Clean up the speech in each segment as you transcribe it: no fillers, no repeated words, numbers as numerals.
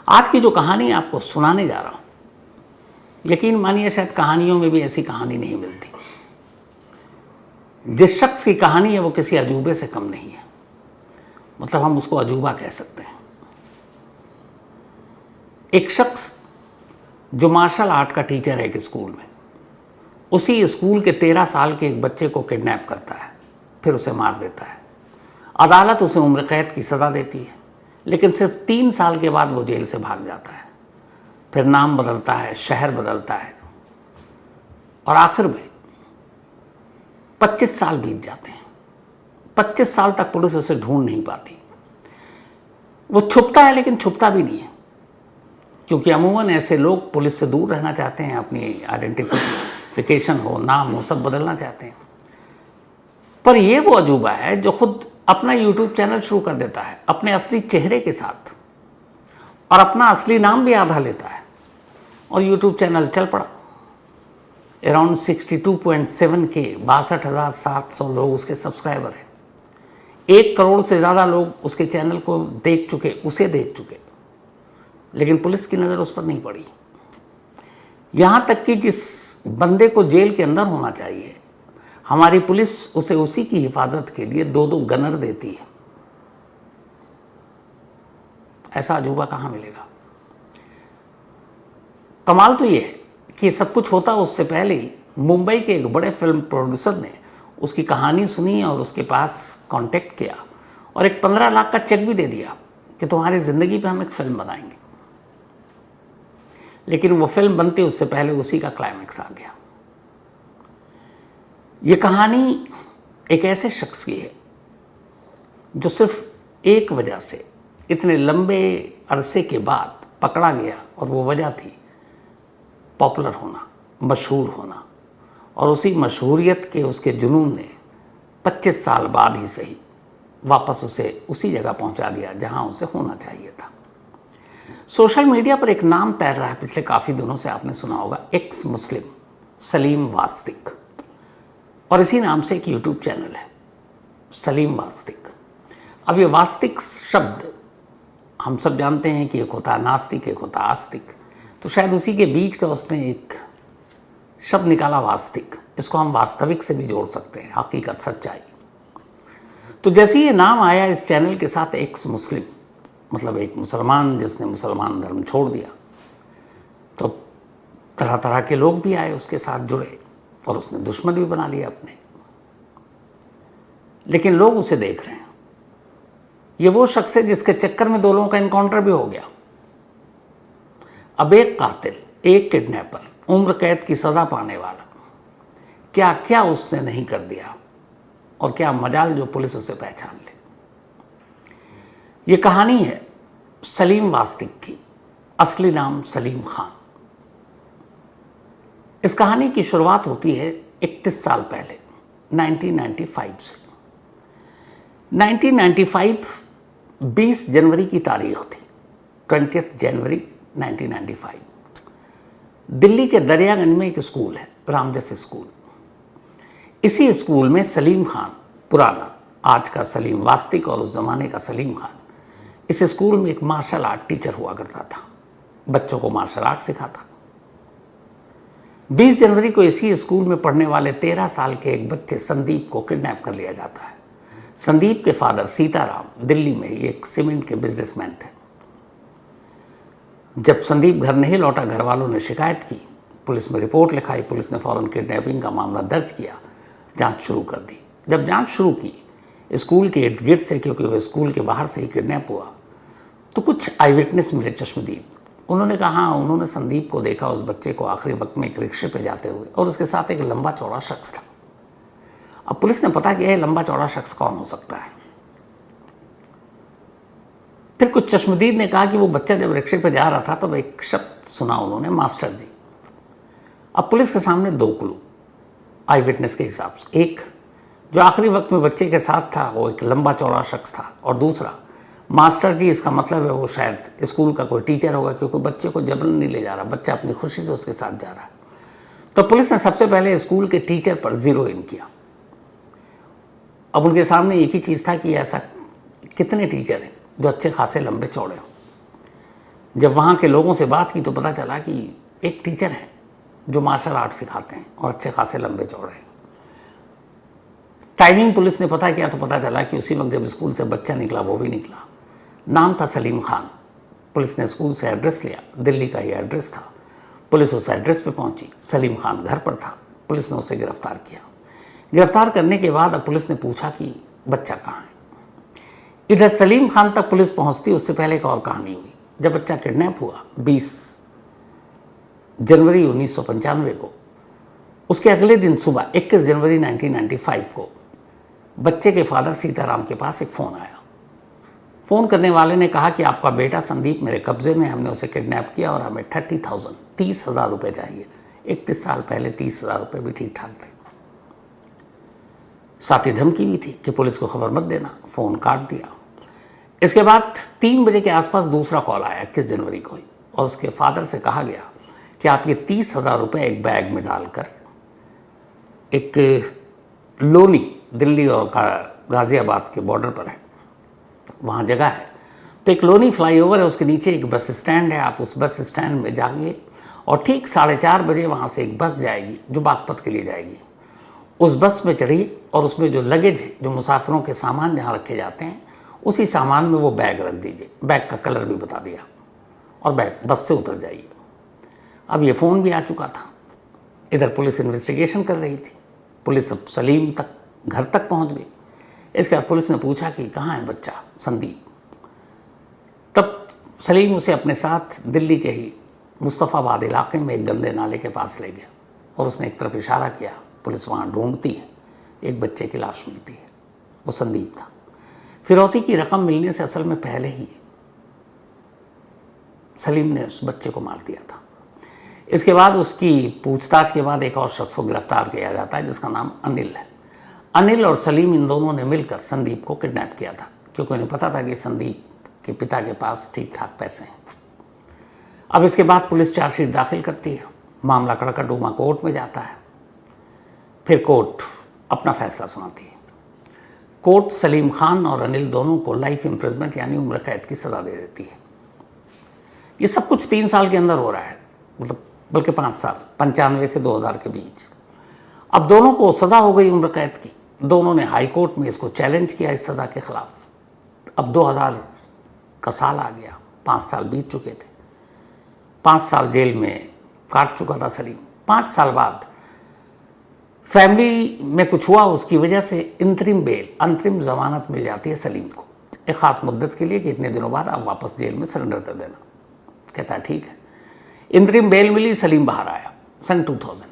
आज की जो कहानी आपको सुनाने जा रहा हूँ, यकीन मानिए शायद कहानियों में भी ऐसी कहानी नहीं मिलती। जिस शख्स की कहानी है वो किसी अजूबे से कम नहीं है, मतलब हम उसको अजूबा कह सकते हैं। एक शख्स जो मार्शल आर्ट का टीचर है एक स्कूल में, उसी स्कूल के 13 साल के एक बच्चे को किडनैप करता है, फिर उसे मार देता है। अदालत उसे उम्र कैद की सज़ा देती है, लेकिन सिर्फ 3 साल के बाद वो जेल से भाग जाता है। फिर नाम बदलता है, शहर बदलता है, और आखिर में 25 साल बीत जाते हैं। 25 साल तक पुलिस उसे ढूंढ नहीं पाती। वो छुपता है, लेकिन छुपता भी नहीं है, क्योंकि अमूमन ऐसे लोग पुलिस से दूर रहना चाहते हैं, अपनी आइडेंटिफिकेशन हो, नाम हो, सब बदलना चाहते हैं। पर ये वो अजूबा है जो खुद अपना यूट्यूब चैनल शुरू कर देता है अपने असली चेहरे के साथ, और अपना असली नाम भी आधा लेता है, और यूट्यूब चैनल चल पड़ा। अराउंड 62.7 के 62,700 लोग उसके सब्सक्राइबर हैं। 1 करोड़ से ज़्यादा लोग उसके चैनल को देख चुके, उसे देख चुके, लेकिन पुलिस की नज़र उस पर नहीं पड़ी। यहाँ तक कि जिस बंदे को जेल के अंदर होना चाहिए, हमारी पुलिस उसे उसी की हिफाजत के लिए 2-2 गनर देती है। ऐसा अजूबा कहाँ मिलेगा? कमाल तो ये है कि सब कुछ होता उससे पहले ही मुंबई के एक बड़े फिल्म प्रोड्यूसर ने उसकी कहानी सुनी और उसके पास कांटेक्ट किया, और एक 15 लाख का चेक भी दे दिया कि तुम्हारी ज़िंदगी पे हम एक फ़िल्म बनाएंगे। लेकिन वो फिल्म बनती उससे पहले उसी का क्लाइमैक्स आ गया। ये कहानी एक ऐसे शख्स की है जो सिर्फ एक वजह से इतने लंबे अरसे के बाद पकड़ा गया, और वो वजह थी पॉपुलर होना, मशहूर होना। और उसी मशहूरियत के उसके जुनून ने 25 साल बाद ही सही वापस उसे उसी जगह पहुंचा दिया जहां उसे होना चाहिए था। सोशल मीडिया पर एक नाम तैर रहा है पिछले काफ़ी दिनों से, आपने सुना होगा, एक्स मुस्लिम सलीम वास्तिक, और इसी नाम से एक यूट्यूब चैनल है सलीम वास्तिक। अब ये वास्तिक शब्द हम सब जानते हैं कि एक होता नास्तिक, एक होता आस्तिक, तो शायद उसी के बीच का उसने एक शब्द निकाला वास्तिक। इसको हम वास्तविक से भी जोड़ सकते हैं, हकीकत, सच्चाई। तो जैसे ये नाम आया इस चैनल के साथ, एक्स मुस्लिम मतलब एक मुसलमान जिसने मुसलमान धर्म छोड़ दिया, तो तरह तरह के लोग भी आए उसके साथ जुड़े, और उसने दुश्मन भी बना लिया अपने। लेकिन लोग उसे देख रहे हैं। ये वो शख्स है जिसके चक्कर में 2 लोगों का इनकाउंटर भी हो गया। अब एक कातिल, एक किडनैपर, उम्र कैद की सज़ा पाने वाला, क्या क्या उसने नहीं कर दिया, और क्या मजाल जो पुलिस उसे पहचान ले। ये कहानी है सलीम वास्तिक की, असली नाम सलीम खान। इस कहानी की शुरुआत होती है 31 साल पहले, 1995 से। 1995 20 जनवरी की तारीख थी, 20 जनवरी 1995। दिल्ली के दरियागंज में एक स्कूल है, रामजस स्कूल। इसी स्कूल में सलीम खान, पुराना, आज का सलीम वास्तिक और उस ज़माने का सलीम खान, इस स्कूल में एक मार्शल आर्ट टीचर हुआ करता था, बच्चों को मार्शल आर्ट सिखाता। 20 जनवरी को इसी स्कूल में पढ़ने वाले 13 साल के एक बच्चे संदीप को किडनैप कर लिया जाता है। संदीप के फादर सीताराम दिल्ली में ही एक सीमेंट के बिजनेसमैन थे। जब संदीप घर नहीं लौटा, घर वालों ने शिकायत की, पुलिस में रिपोर्ट लिखाई। पुलिस ने फ़ौरन किडनैपिंग का मामला दर्ज किया, जांच शुरू कर दी। जब जांच शुरू की स्कूल के इर्द गिर्द से, क्योंकि वह स्कूल के बाहर से ही किडनैप हुआ, तो कुछ आई विटनेस मिले, चश्मदीद। उन्होंने कहा हाँ, उन्होंने संदीप को देखा, उस बच्चे को आखिरी वक्त में एक रिक्शे पे जाते हुए, और उसके साथ एक लंबा चौड़ा शख्स था। अब पुलिस ने पता किया है लंबा चौड़ा शख्स कौन हो सकता है। फिर कुछ चश्मदीद ने कहा कि वो बच्चा जब रिक्शे पे जा रहा था तब एक शब्द सुना उन्होंने, मास्टर जी। अब पुलिस के सामने 2 क्लू आई विटनेस के हिसाब से, एक जो आखिरी वक्त में बच्चे के साथ था वो एक लंबा चौड़ा शख्स था, और दूसरा मास्टर जी। इसका मतलब है वो शायद स्कूल का कोई टीचर होगा, क्योंकि बच्चे को जबरन नहीं ले जा रहा, बच्चा अपनी खुशी से उसके साथ जा रहा है। तो पुलिस ने सबसे पहले स्कूल के टीचर पर ज़ीरो इन किया। अब उनके सामने एक ही चीज़ था कि ऐसा कितने टीचर हैं जो अच्छे खासे लंबे चौड़े हों। जब वहाँ के लोगों से बात की तो पता चला कि एक टीचर है जो मार्शल आर्ट सिखाते हैं और अच्छे खासे लंबे चौड़े हैं। टाइमिंग पुलिस ने पता किया तो पता चला कि उसी वक्त जब स्कूल से बच्चा निकला वो भी निकला। नाम था सलीम खान। पुलिस ने स्कूल से एड्रेस लिया, दिल्ली का ही एड्रेस था। पुलिस उस एड्रेस पे पहुंची, सलीम खान घर पर था। पुलिस ने उसे गिरफ्तार किया। गिरफ्तार करने के बाद अब पुलिस ने पूछा कि बच्चा कहाँ है। इधर सलीम खान तक पुलिस पहुंचती उससे पहले एक और कहानी हुई। जब बच्चा किडनैप हुआ 20 जनवरी 1995 को, उसके अगले दिन सुबह 21 जनवरी 1995 को बच्चे के फादर सीताराम के पास एक फ़ोन आया। फ़ोन करने वाले ने कहा कि आपका बेटा संदीप मेरे कब्ज़े में, हमने उसे किडनैप किया और हमें 30,000 रुपये चाहिए। 31 साल पहले 30,000 रुपये भी ठीक ठाक थे। साथ ही धमकी भी थी कि पुलिस को खबर मत देना। फ़ोन काट दिया। इसके बाद 3 बजे के आसपास दूसरा कॉल आया 21 जनवरी को ही, और उसके फादर से कहा गया कि आप ये 30,000 रुपये एक बैग में डालकर एक लोनी, दिल्ली और गाज़ियाबाद के बॉर्डर पर है, वहाँ जगह है, तो एक लोनी फ्लाईओवर है, उसके नीचे एक बस स्टैंड है, आप उस बस स्टैंड में जाइए और ठीक 4:30 बजे वहाँ से एक बस जाएगी जो बागपत के लिए जाएगी। उस बस में चढ़िए और उसमें जो लगेज है, जो मुसाफिरों के सामान जहाँ रखे जाते हैं, उसी सामान में वो बैग रख दीजिए। बैग का कलर भी बता दिया और बैग बस से उतर जाइए। अब ये फ़ोन भी आ चुका था। इधर पुलिस इन्वेस्टिगेशन कर रही थी। पुलिस अब सलीम तक घर तक पहुंच गई। इसके बाद पुलिस ने पूछा कि कहाँ है बच्चा संदीप। तब सलीम उसे अपने साथ दिल्ली के ही मुस्तफ़ाबाद इलाके में एक गंदे नाले के पास ले गया और उसने एक तरफ इशारा किया। पुलिस वहाँ ढूंढती है, एक बच्चे की लाश मिलती है, वो संदीप था। फिरौती की रकम मिलने से असल में पहले ही सलीम ने उस बच्चे को मार दिया था। इसके बाद उसकी पूछताछ के बाद एक और शख्स को गिरफ्तार किया जाता है जिसका नाम अनिल है। अनिल और सलीम इन दोनों ने मिलकर संदीप को किडनैप किया था, क्योंकि उन्हें पता था कि संदीप के पिता के पास ठीक ठाक पैसे हैं। अब इसके बाद पुलिस चार्जशीट दाखिल करती है। मामला कड़कड़डूमा कोर्ट में जाता है। फिर कोर्ट अपना फैसला सुनाती है। कोर्ट सलीम खान और अनिल दोनों को लाइफ इम्प्रिजमेंट यानी उम्र कैद की सज़ा दे देती है। ये सब कुछ 3 साल के अंदर हो रहा है, मतलब बल्कि 5 साल, 95 से 2000 के बीच। अब दोनों को सज़ा हो गई उम्र कैद की। दोनों ने हाई कोर्ट में इसको चैलेंज किया इस सज़ा के ख़िलाफ़। अब 2000 का साल आ गया, 5 साल बीत चुके थे। 5 साल जेल में काट चुका था सलीम। 5 साल बाद फैमिली में कुछ हुआ, उसकी वजह से इंतरिम बेल, अंतरिम ज़मानत मिल जाती है सलीम को एक ख़ास मुद्दत के लिए कि इतने दिनों बाद आप वापस जेल में सरेंडर कर देना। कहता है ठीक है। इंतरिम बेल मिली, सलीम बाहर आया सन 2000।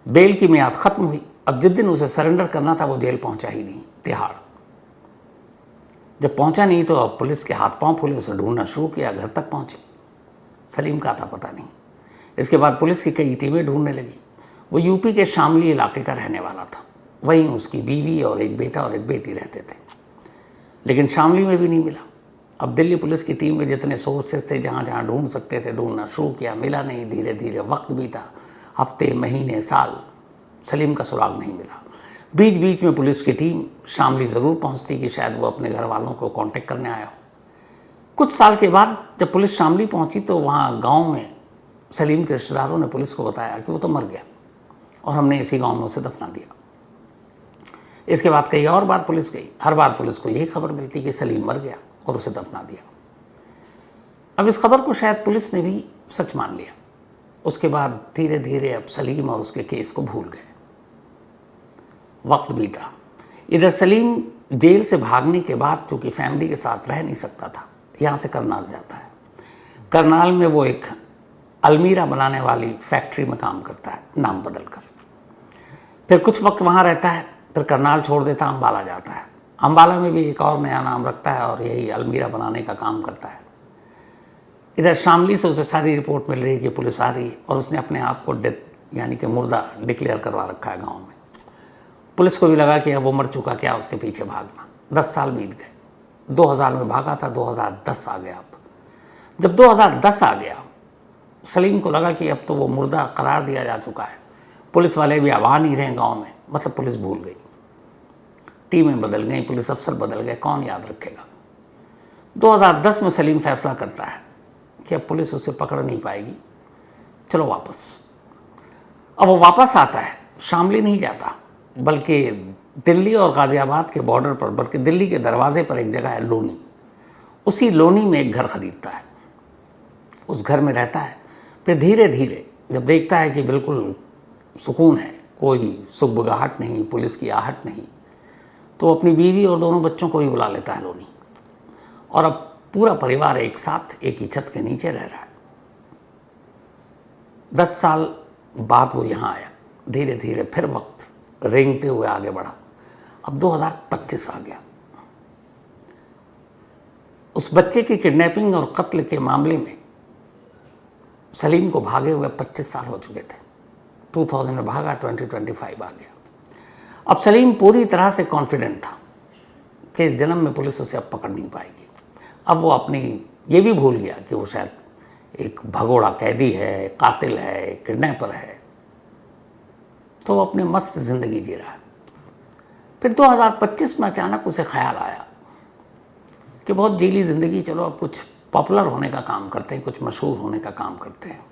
बेल की मियाद ख़त्म हुई। अब जिस दिन उसे सरेंडर करना था वो जेल पहुंचा ही नहीं, तिहाड़। जब पहुंचा नहीं तो अब पुलिस के हाथ पांव फूले, उसे ढूंढना शुरू किया। घर तक पहुंचे, सलीम का था पता नहीं। इसके बाद पुलिस की कई टीमें ढूंढने लगी। वो यूपी के शामली इलाके का रहने वाला था। वहीं उसकी बीवी और एक बेटा और एक बेटी रहते थे, लेकिन शामली में भी नहीं मिला। अब दिल्ली पुलिस की टीम में जितने सोर्सेज थे, जहाँ जहाँ ढूंढ सकते थे ढूंढना शुरू किया, मिला नहीं। धीरे धीरे वक्त बीता, हफ्ते, महीने, साल, सलीम का सुराग नहीं मिला। बीच बीच में पुलिस की टीम शामली ज़रूर पहुंचती कि शायद वो अपने घर वालों को कांटेक्ट करने आया हो। कुछ साल के बाद जब पुलिस शामली पहुंची तो वहाँ गांव में सलीम के रिश्तेदारों ने पुलिस को बताया कि वो तो मर गया और हमने इसी गांव में उसे दफना दिया। इसके बाद कई और बार पुलिस गई। हर बार पुलिस को यही खबर मिलती कि सलीम मर गया और उसे दफना दिया। अब इस खबर को शायद पुलिस ने भी सच मान लिया। उसके बाद धीरे धीरे अब सलीम और उसके केस को भूल गए। वक्त बीता। इधर सलीम जेल से भागने के बाद चूंकि फैमिली के साथ रह नहीं सकता था, यहाँ से करनाल जाता है। करनाल में वो एक अलमीरा बनाने वाली फैक्ट्री में काम करता है, नाम बदल कर। फिर कुछ वक्त वहाँ रहता है, फिर करनाल छोड़ देता, अम्बाला जाता है। अम्बाला में भी एक और नया नाम रखता है और यही अलमीरा बनाने का काम करता है। इधर शामली से उसे सारी रिपोर्ट मिल रही है कि पुलिस आ रही है और उसने अपने आप को डेथ यानी कि मुर्दा डिक्लेयर करवा रखा है गाँव में। पुलिस को भी लगा कि अब वो मर चुका, क्या उसके पीछे भागना। 10 साल बीत गए। 2000 में भागा था, 2010 आ गया। अब जब 2010 आ गया, सलीम को लगा कि अब तो वो मुर्दा करार दिया जा चुका है। पुलिस वाले भी अब आ नहीं रहे गाँव में, मतलब पुलिस भूल गई। टीमें बदल गई, पुलिस अफसर बदल गए, कौन याद रखेगा। 2010 में सलीम फैसला करता है कि अब पुलिस उसे पकड़ नहीं पाएगी, चलो वापस। अब वो वापस आता है, शामली नहीं जाता, बल्कि दिल्ली और गाज़ियाबाद के बॉर्डर पर, बल्कि दिल्ली के दरवाजे पर एक जगह है लोनी, उसी लोनी में एक घर खरीदता है, उस घर में रहता है। फिर धीरे धीरे जब देखता है कि बिल्कुल सुकून है, कोई सुगबुगाहट नहीं, पुलिस की आहट नहीं, तो अपनी बीवी और दोनों बच्चों को भी बुला लेता है लोनी, और अब पूरा परिवार एक साथ एक ही छत के नीचे रह रहा है। 10 साल बाद वो यहाँ आया, धीरे धीरे फिर वक्त रेंगते हुए आगे बढ़ा। अब 2025 आ गया। उस बच्चे की किडनैपिंग और कत्ल के मामले में सलीम को भागे हुए 25 साल हो चुके थे। 2000 में भागा, 2025 आ गया। अब सलीम पूरी तरह से कॉन्फिडेंट था कि इस जन्म में पुलिस उसे अब पकड़ नहीं पाएगी। अब वो अपनी ये भी भूल गया कि वो शायद एक भगोड़ा कैदी है, कातिल है, किडनैपर है, तो वो अपनी मस्त ज़िंदगी जी रहा है। फिर 2025 में अचानक उसे ख्याल आया कि बहुत जीली ज़िंदगी, चलो अब कुछ पॉपुलर होने का काम करते हैं, कुछ मशहूर होने का काम करते हैं।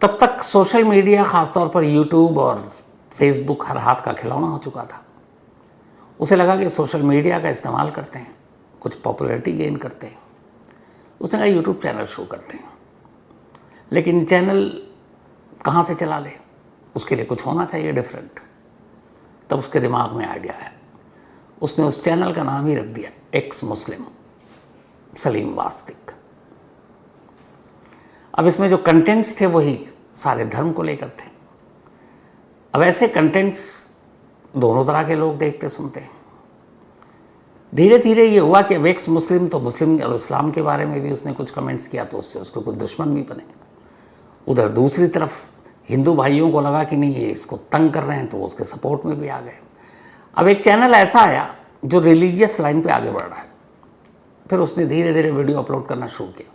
तब तक सोशल मीडिया, ख़ासतौर पर यूट्यूब और फेसबुक हर हाथ का खिलौना हो चुका था। उसे लगा कि सोशल मीडिया का इस्तेमाल करते हैं, कुछ पॉपुलैरिटी गेन करते हैं। उसने कहा यूट्यूब चैनल शुरू करते हैं, लेकिन चैनल कहाँ से चला ले, उसके लिए कुछ होना चाहिए डिफरेंट। तब उसके दिमाग में आइडिया आया, उसने उस चैनल का नाम ही रख दिया एक्स मुस्लिम सलीम वास्तिक। अब इसमें जो कंटेंट्स थे वही सारे धर्म को लेकर थे। अब ऐसे कंटेंट्स दोनों तरह के लोग देखते सुनते हैं। धीरे धीरे ये हुआ कि अब एक्स मुस्लिम तो मुस्लिम और इस्लाम के बारे में भी उसने कुछ कमेंट्स किया, तो उससे उसको कुछ दुश्मन भी बने। उधर दूसरी तरफ हिंदू भाइयों को लगा कि नहीं ये इसको तंग कर रहे हैं, तो वो उसके सपोर्ट में भी आ गए। अब एक चैनल ऐसा आया जो रिलीजियस लाइन पे आगे बढ़ रहा है। फिर उसने धीरे धीरे वीडियो अपलोड करना शुरू किया।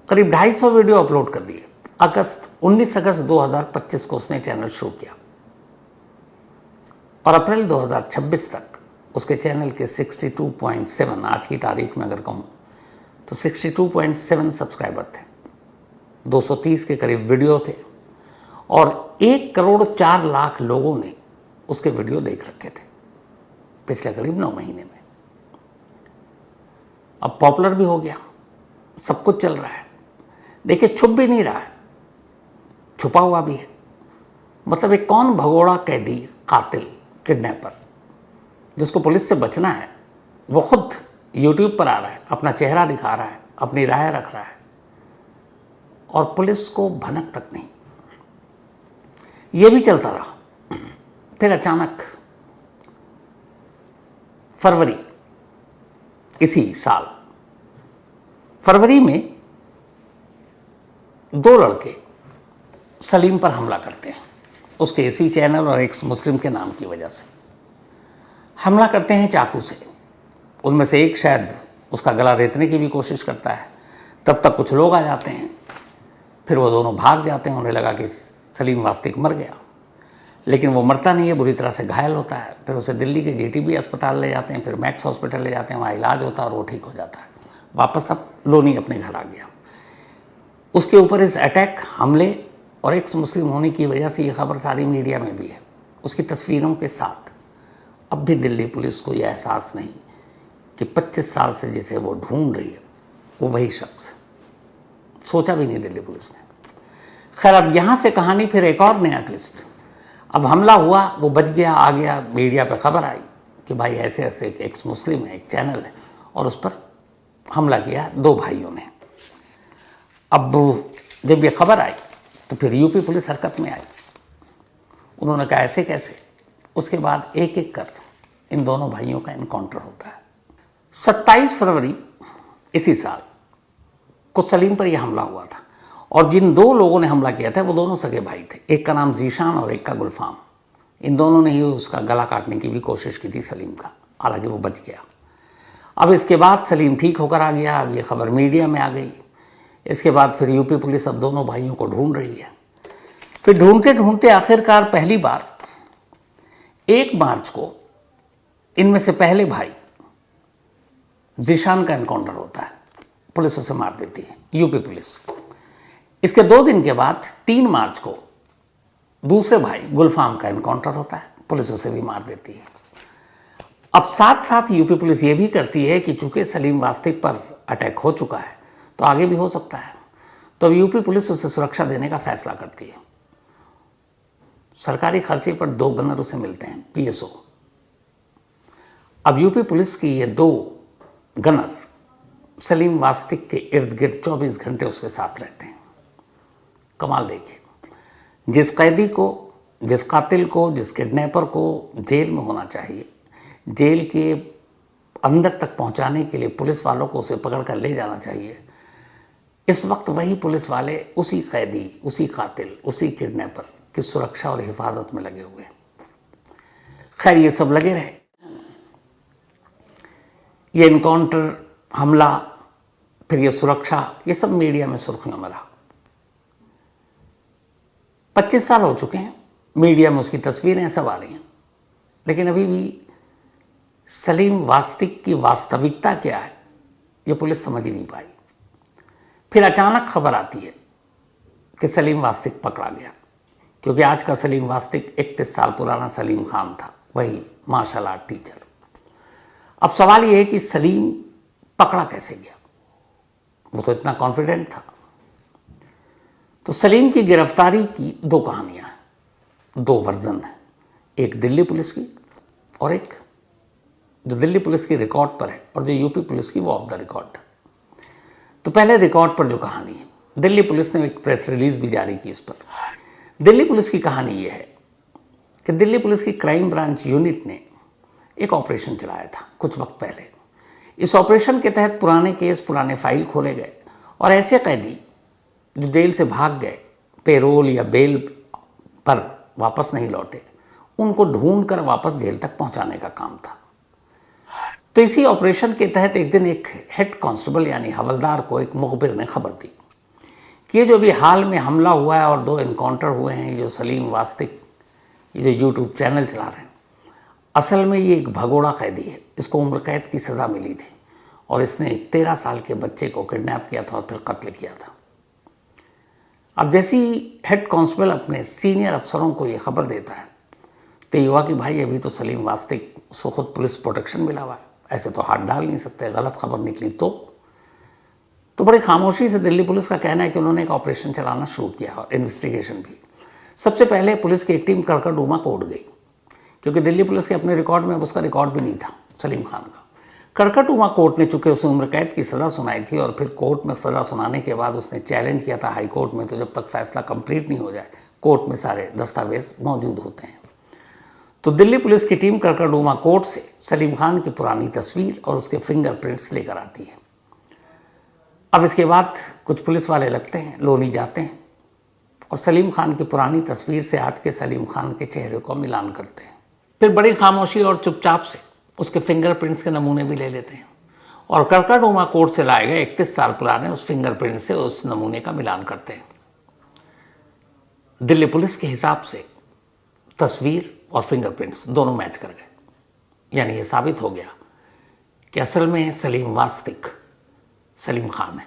करीब 250 वीडियो अपलोड कर दिए। 19 अगस्त 2025 को उसने चैनल शुरू किया और अप्रैल 2026 तक उसके चैनल के 62.7, आज की तारीख में अगर कहूँ तो 62.7 सब्सक्राइबर थे। 230 के करीब वीडियो थे और 1,04,00,000 लोगों ने उसके वीडियो देख रखे थे पिछले करीब 9 महीने में। अब पॉपुलर भी हो गया, सब कुछ चल रहा है। देखिए, छुप भी नहीं रहा है, छुपा हुआ भी है। मतलब एक कौन भगोड़ा कैदी, कातिल, किडनैपर जिसको पुलिस से बचना है, वो खुद यूट्यूब पर आ रहा है, अपना चेहरा दिखा रहा है, अपनी राय रख रहा है और पुलिस को भनक तक नहीं। ये भी चलता रहा। फिर अचानक फरवरी, इसी साल फरवरी में 2 लड़के सलीम पर हमला करते हैं, उसके इसी चैनल और एक्स मुस्लिम के नाम की वजह से हमला करते हैं चाकू से। उनमें से एक शायद उसका गला रेतने की भी कोशिश करता है। तब तक कुछ लोग आ जाते हैं, फिर वो दोनों भाग जाते हैं। उन्हें लगा कि सलीम वास्तिक मर गया, लेकिन वो मरता नहीं है, बुरी तरह से घायल होता है। फिर उसे दिल्ली के जीटीबी अस्पताल ले जाते हैं, फिर मैक्स हॉस्पिटल ले जाते हैं, वहाँ इलाज होता है और वो ठीक हो जाता है। वापस अब लोनी अपने घर आ गया। उसके ऊपर इस अटैक, हमले और एक्स मुस्लिम होने की वजह से ये खबर सारी मीडिया में भी है, उसकी तस्वीरों के साथ। अब भी दिल्ली पुलिस को यह एहसास नहीं कि 25 साल से जिसे वो ढूंढ रही है वो वही शख्स। सोचा भी नहीं दिल्ली पुलिस ने। खैर, अब यहाँ से कहानी फिर एक और नया ट्विस्ट। अब हमला हुआ, वो बच गया, आ गया, मीडिया पे खबर आई कि भाई ऐसे ऐसे एक एक्स मुस्लिम है, एक चैनल है, और उस पर हमला किया 2 भाइयों ने। अब जब ये खबर आई तो फिर यूपी पुलिस हरकत में आई। उन्होंने कहा ऐसे कैसे। उसके बाद एक एक कर इन दोनों भाइयों का इनकाउंटर होता है। 27 फरवरी इसी साल को सलीम पर यह हमला हुआ था और जिन 2 लोगों ने हमला किया था वो दोनों सगे भाई थे। एक का नाम जीशान और एक का गुलफाम। इन दोनों ने ही उसका गला काटने की भी कोशिश की थी सलीम का, हालांकि वो बच गया। अब इसके बाद सलीम ठीक होकर आ गया। अब ये खबर मीडिया में आ गई। इसके बाद फिर यूपी पुलिस अब दोनों भाइयों को ढूंढ रही है। फिर ढूंढते ढूंढते आखिरकार पहली बार 1 मार्च को इनमें से पहले भाई जीशान का एनकाउंटर होता है, पुलिस उसे मार देती है, यूपी पुलिस। इसके 2 दिन के बाद 3 मार्च को दूसरे भाई गुलफाम का एनकाउंटर होता है, पुलिस उसे भी मार देती है। अब साथ साथ यूपी पुलिस ये भी करती है कि चूंकि सलीम वास्तिक पर अटैक हो चुका है तो आगे भी हो सकता है, तो अब यूपी पुलिस उसे सुरक्षा देने का फैसला करती है। सरकारी खर्चे पर 2 गनर उसे मिलते हैं, पीएसओ। अब यूपी पुलिस की ये 2 गनर सलीम वास्तिक के इर्द गिर्द 24 घंटे उसके साथ रहते हैं। कमाल देखिए, जिस कैदी को, जिस कातिल को, जिस किडनैपर को जेल में होना चाहिए, जेल के अंदर तक पहुंचाने के लिए पुलिस वालों को उसे पकड़ कर ले जाना चाहिए, इस वक्त वही पुलिस वाले उसी कैदी, उसी कातिल, उसी किडनैपर की सुरक्षा और हिफाजत में लगे हुए हैं। खैर, ये सब लगे रहे। ये इनकाउंटर, हमला, फिर ये सुरक्षा, ये सब मीडिया में सुर्खियों में रहा। 25 साल हो चुके हैं, मीडिया में उसकी तस्वीरें सब आ रही हैं, लेकिन अभी भी सलीम वास्तिक की वास्तविकता क्या है ये पुलिस समझ ही नहीं पाई। फिर अचानक खबर आती है कि सलीम वास्तिक पकड़ा गया, क्योंकि आज का सलीम वास्तिक 31 साल पुराना सलीम खान था, वही मार्शल आर्ट टीचर। अब सवाल ये है कि सलीम पकड़ा कैसे गया, वो तो इतना कॉन्फिडेंट था। तो सलीम की गिरफ्तारी की 2 कहानियां हैं, 2 वर्जन हैं, एक दिल्ली पुलिस की और एक जो दिल्ली पुलिस की रिकॉर्ड पर है और जो यूपी पुलिस की वो ऑफ द रिकॉर्ड। तो पहले रिकॉर्ड पर जो कहानी है, दिल्ली पुलिस ने एक प्रेस रिलीज भी जारी की इस पर। दिल्ली पुलिस की कहानी ये है कि दिल्ली पुलिस की क्राइम ब्रांच यूनिट ने एक ऑपरेशन चलाया था कुछ वक्त पहले। इस ऑपरेशन के तहत पुराने केस, पुराने फाइल खोले गए और ऐसे कैदी जो जेल से भाग गए, पेरोल या बेल पर वापस नहीं लौटे, उनको ढूंढकर वापस जेल तक पहुंचाने का काम था। तो इसी ऑपरेशन के तहत एक दिन एक हेड कांस्टेबल यानी हवलदार को एक मुखबिर ने खबर दी कि ये जो भी हाल में हमला हुआ है और 2 एनकाउंटर हुए हैं, जो सलीम वास्तिक ये जो यूट्यूब चैनल चला रहे हैं, असल में ये एक भगोड़ा कैदी है, इसको उम्र कैद की सज़ा मिली थी और इसने 13 साल के बच्चे को किडनैप किया था और फिर कत्ल किया था। अब जैसी हेड कांस्टेबल अपने सीनियर अफसरों को ये खबर देता है तो ये हुआ कि भाई अभी तो सलीम वास्तिक उसको खुद पुलिस प्रोटेक्शन मिला हुआ है, ऐसे तो हाथ डाल नहीं सकते, गलत खबर निकली तो बड़ी खामोशी से दिल्ली पुलिस का कहना है कि उन्होंने एक ऑपरेशन चलाना शुरू किया और इन्वेस्टिगेशन भी। सबसे पहले पुलिस की एक टीम कड़कड़डूमा को उड़ गई, क्योंकि दिल्ली पुलिस के अपने रिकॉर्ड में उसका रिकॉर्ड भी नहीं था सलीम खान का। कड़कड़डूमा कोर्ट ने चूंकि उसे उम्र कैद की सज़ा सुनाई थी और फिर कोर्ट में सज़ा सुनाने के बाद उसने चैलेंज किया था हाई कोर्ट में, तो जब तक फैसला कंप्लीट नहीं हो जाए कोर्ट में सारे दस्तावेज मौजूद होते हैं। तो दिल्ली पुलिस की टीम कड़कड़डूमा कोर्ट से सलीम खान की पुरानी तस्वीर और उसके फिंगरप्रिंट्स लेकर आती है। अब इसके बाद कुछ पुलिस वाले लगते हैं, लोनी जाते हैं और सलीम खान की पुरानी तस्वीर से आज के सलीम खान के चेहरे को मिलान करते हैं। फिर बड़ी खामोशी और चुपचाप से उसके फिंगरप्रिंट्स के नमूने भी ले लेते हैं और कड़कड़डूमा कोर्ट से लाए गए 31 साल पुराने उस फिंगरप्रिंट से उस नमूने का मिलान करते हैं। दिल्ली पुलिस के हिसाब से तस्वीर और फिंगरप्रिंट्स दोनों मैच कर गए, यानी ये साबित हो गया कि असल में सलीम वास्तिक सलीम खान है,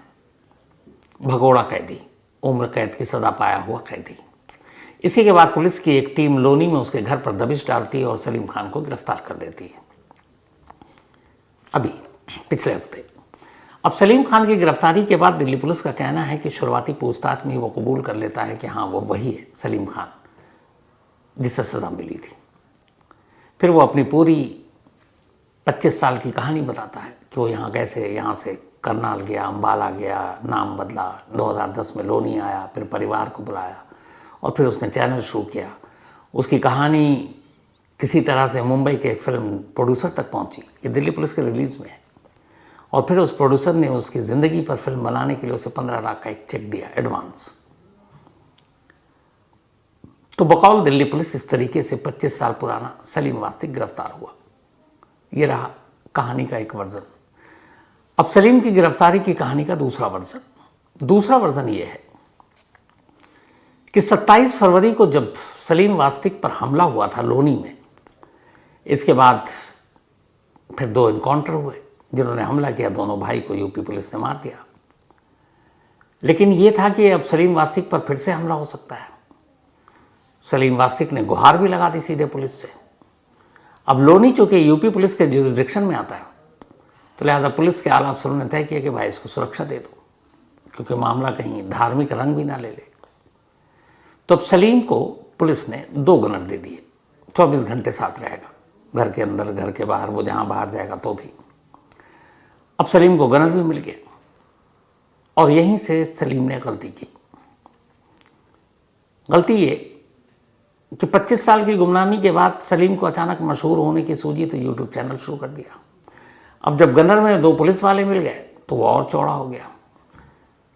भगोड़ा कैदी, उम्र कैद की सज़ा पाया हुआ कैदी। इसी के बाद पुलिस की एक टीम लोनी में उसके घर पर दबिश डालती है और सलीम खान को गिरफ्तार कर लेती है। अभी पिछले हफ्ते अब सलीम खान की गिरफ्तारी के बाद दिल्ली पुलिस का कहना है कि शुरुआती पूछताछ में ही वो कबूल कर लेता है कि हाँ वो वही है सलीम खान जिसे सज़ा मिली थी। फिर वो अपनी पूरी 25 साल की कहानी बताता है कि वो यहाँ कैसे, यहाँ से करनाल गया, अम्बाला गया, नाम बदला, 2010 में लोनी आया, फिर परिवार को बुलाया और फिर उसने चैनल शुरू किया। उसकी कहानी किसी तरह से मुंबई के फिल्म प्रोड्यूसर तक पहुंची, ये दिल्ली पुलिस के रिलीज़ में है, और फिर उस प्रोड्यूसर ने उसकी ज़िंदगी पर फिल्म बनाने के लिए उसे 15 लाख का एक चेक दिया एडवांस। तो बकौल दिल्ली पुलिस इस तरीके से 25 साल पुराना सलीम वास्तिक गिरफ्तार हुआ। ये रहा कहानी का एक वर्जन। अब सलीम की गिरफ्तारी की कहानी का दूसरा वर्जन ये है कि 27 फरवरी को जब सलीम वास्तिक पर हमला हुआ था लोनी में, इसके बाद फिर 2 एनकाउंटर हुए, जिन्होंने हमला किया, दोनों भाई को यूपी पुलिस ने मार दिया। लेकिन ये था कि अब सलीम वास्तिक पर फिर से हमला हो सकता है। सलीम वास्तिक ने गुहार भी लगा दी सीधे पुलिस से। अब लोनी चूंकि यूपी पुलिस के जुरिसडिक्शन में आता है, तो लिहाजा पुलिस के आला अफसरों ने तय किया कि भाई इसको सुरक्षा दे दो, क्योंकि मामला कहीं धार्मिक रंग भी ना ले ले। तो अब सलीम को पुलिस ने 2 गनर दे दिए, 24 घंटे साथ रहेगा, घर के अंदर घर के बाहर, वो जहाँ बाहर जाएगा तो भी। अब सलीम को गनर भी मिल गया, और यहीं से सलीम ने गलती की। गलती ये कि 25 साल की गुमनामी के बाद सलीम को अचानक मशहूर होने की सूझी तो यूट्यूब चैनल शुरू कर दिया। अब जब गनर में 2 पुलिस वाले मिल गए तो वो और चौड़ा हो गया।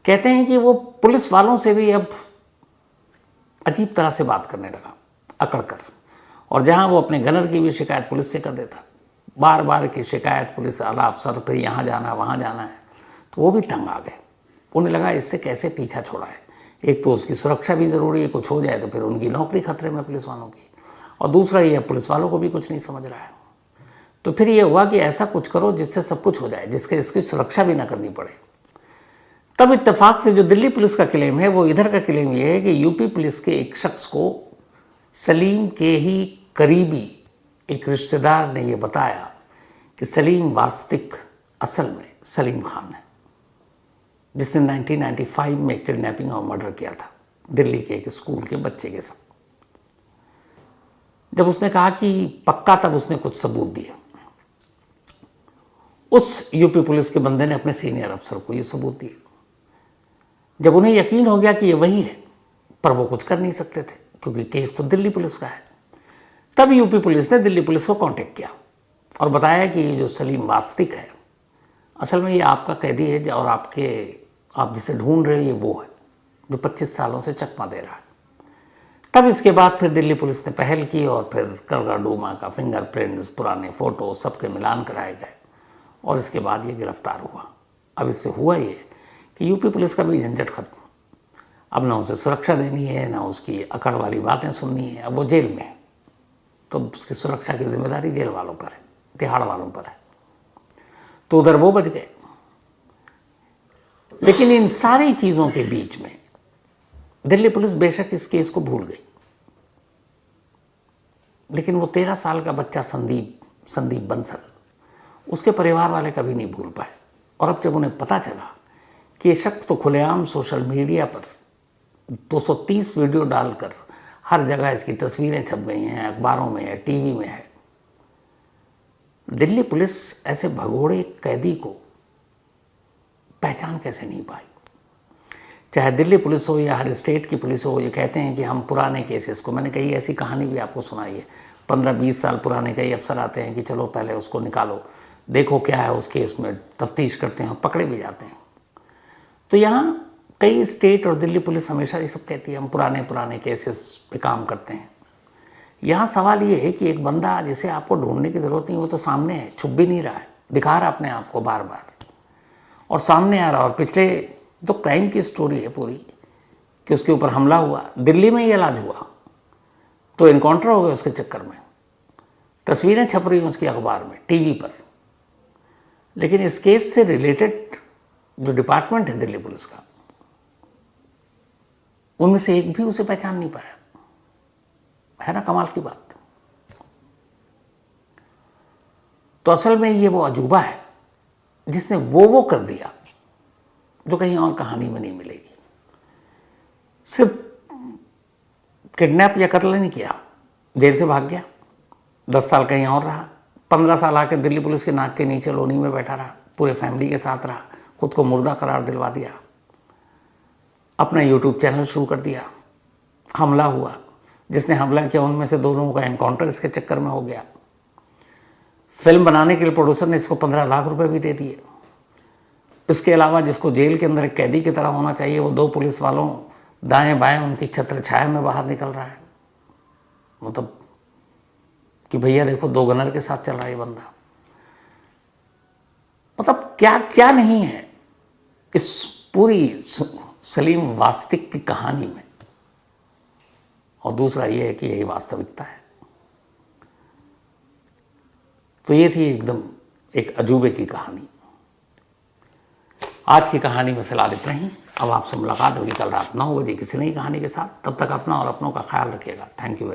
कहते हैं कि वो पुलिस वालों से भी अब अजीब तरह से बात करने लगा, अकड़ कर, और जहां वो अपने गनर की भी शिकायत पुलिस से कर देता, बार बार की शिकायत पुलिस आला अफसर, फिर यहाँ जाना वहाँ जाना है, तो वो भी तंग आ गए। उन्हें लगा इससे कैसे पीछा छोड़ा है। एक तो उसकी सुरक्षा भी ज़रूरी है, कुछ हो जाए तो फिर उनकी नौकरी खतरे में पुलिस वालों की, और दूसरा ये पुलिस वालों को भी कुछ नहीं समझ रहा है। तो फिर ये हुआ कि ऐसा कुछ करो जिससे सब कुछ हो जाए, जिसके इसकी सुरक्षा भी ना करनी पड़े। तब इत्तेफाक से जो दिल्ली पुलिस का क्लेम है, वो इधर का क्लेम ये है कि यूपी पुलिस के एक शख्स को सलीम के ही करीबी एक रिश्तेदार ने ये बताया कि सलीम वास्तिक असल में सलीम खान है, जिसने 1995 में किडनैपिंग और मर्डर किया था दिल्ली के एक स्कूल के बच्चे के साथ। जब उसने कहा कि पक्का, तब उसने कुछ सबूत दिए। उस यूपी पुलिस के बंदे ने अपने सीनियर अफसर को ये सबूत दिए। जब उन्हें यकीन हो गया कि ये वही है, पर वो कुछ कर नहीं सकते थे क्योंकि केस तो दिल्ली पुलिस का है, तब यूपी पुलिस ने दिल्ली पुलिस को कांटेक्ट किया और बताया कि ये जो सलीम वास्तिक है, असल में ये आपका कैदी है, और आप जिसे ढूंढ रहे हैं ये वो है जो 25 सालों से चकमा दे रहा है। तब इसके बाद फिर दिल्ली पुलिस ने पहल की और फिर करगा डूमा का फिंगरप्रिंट्स, पुराने फ़ोटो सबके मिलान कराए गए, और इसके बाद ये गिरफ्तार हुआ। अब इससे हुआ ये कि यूपी पुलिस का भी झंझट खत्म। अब ना उसे सुरक्षा देनी है, ना उसकी अकड़ वाली बातें सुननी है। अब वो जेल में है, तो उसकी सुरक्षा की जिम्मेदारी जेल वालों पर है, तिहाड़ वालों पर है। तो उधर वो बच गए। लेकिन इन सारी चीज़ों के बीच में दिल्ली पुलिस बेशक इस केस को भूल गई, लेकिन वो 13 साल का बच्चा संदीप बंसल, उसके परिवार वाले कभी नहीं भूल पाए। और अब जब उन्हें पता चला कि ये शख्स तो खुलेआम सोशल मीडिया पर 230 वीडियो डालकर हर जगह इसकी तस्वीरें छप गई हैं, अखबारों में है, टीवी में है, दिल्ली पुलिस ऐसे भगोड़े कैदी को पहचान कैसे नहीं पाई। चाहे दिल्ली पुलिस हो या हर स्टेट की पुलिस हो, ये कहते हैं कि हम पुराने केसेस को, मैंने कही ऐसी कहानी भी आपको सुनाई है, 15-20 साल पुराने कई अफसर आते हैं कि चलो पहले उसको निकालो, देखो क्या है उस केस में, तफ्तीश करते हैं, पकड़े भी जाते हैं। तो यहाँ कई स्टेट और दिल्ली पुलिस हमेशा ये सब कहती है हम पुराने केसेस पे काम करते हैं। यहाँ सवाल ये है कि एक बंदा जिसे आपको ढूंढने की ज़रूरत नहीं, वो तो सामने है, छुप भी नहीं रहा है, दिखा रहा अपने आप को बार बार, और सामने आ रहा। और पिछले तो क्राइम की स्टोरी है पूरी कि उसके ऊपर हमला हुआ, दिल्ली में ही इलाज हुआ, तो इनकाउंटर हो गया उसके चक्कर में, तस्वीरें छप रही हैं उसकी अखबार में, टीवी पर। लेकिन इस केस से रिलेटेड जो डिपार्टमेंट है दिल्ली पुलिस का, उनमें से एक भी उसे पहचान नहीं पाया। है ना कमाल की बात। तो असल में ये वो अजूबा है जिसने वो कर दिया जो कहीं और कहानी में नहीं मिलेगी। सिर्फ किडनैप या कत्ल नहीं किया, जेल से भाग गया, 10 साल कहीं और रहा, 15 साल आकर दिल्ली पुलिस के नाक के नीचे लोनी में बैठा रहा, पूरे फैमिली के साथ रहा, खुद को मुर्दा करार दिलवा दिया, अपना यूट्यूब चैनल शुरू कर दिया, हमला हुआ, जिसने हमला किया उनमें से 2 लोगों का एनकाउंटर इसके चक्कर में हो गया। फिल्म बनाने के लिए प्रोड्यूसर ने इसको 15 लाख रुपए भी दे दिए। इसके अलावा जिसको जेल के अंदर एक कैदी की तरह होना चाहिए, वो 2 पुलिस वालों दाएं बाएं उनकी छत्र छाया में बाहर निकल रहा है, मतलब कि भैया देखो 2 गनर के साथ चल रहा है ये बंदा। मतलब क्या क्या नहीं है इस पूरी सलीम वास्तिक की कहानी में। और दूसरा ये है कि यही वास्तविकता है। तो ये थी एकदम एक अजूबे की कहानी। आज की कहानी में फिलहाल इतना ही। अब आपसे मुलाकात होगी कल रात 9 बजे किसी नई कहानी के साथ। तब तक अपना और अपनों का ख्याल रखिएगा। Thank you.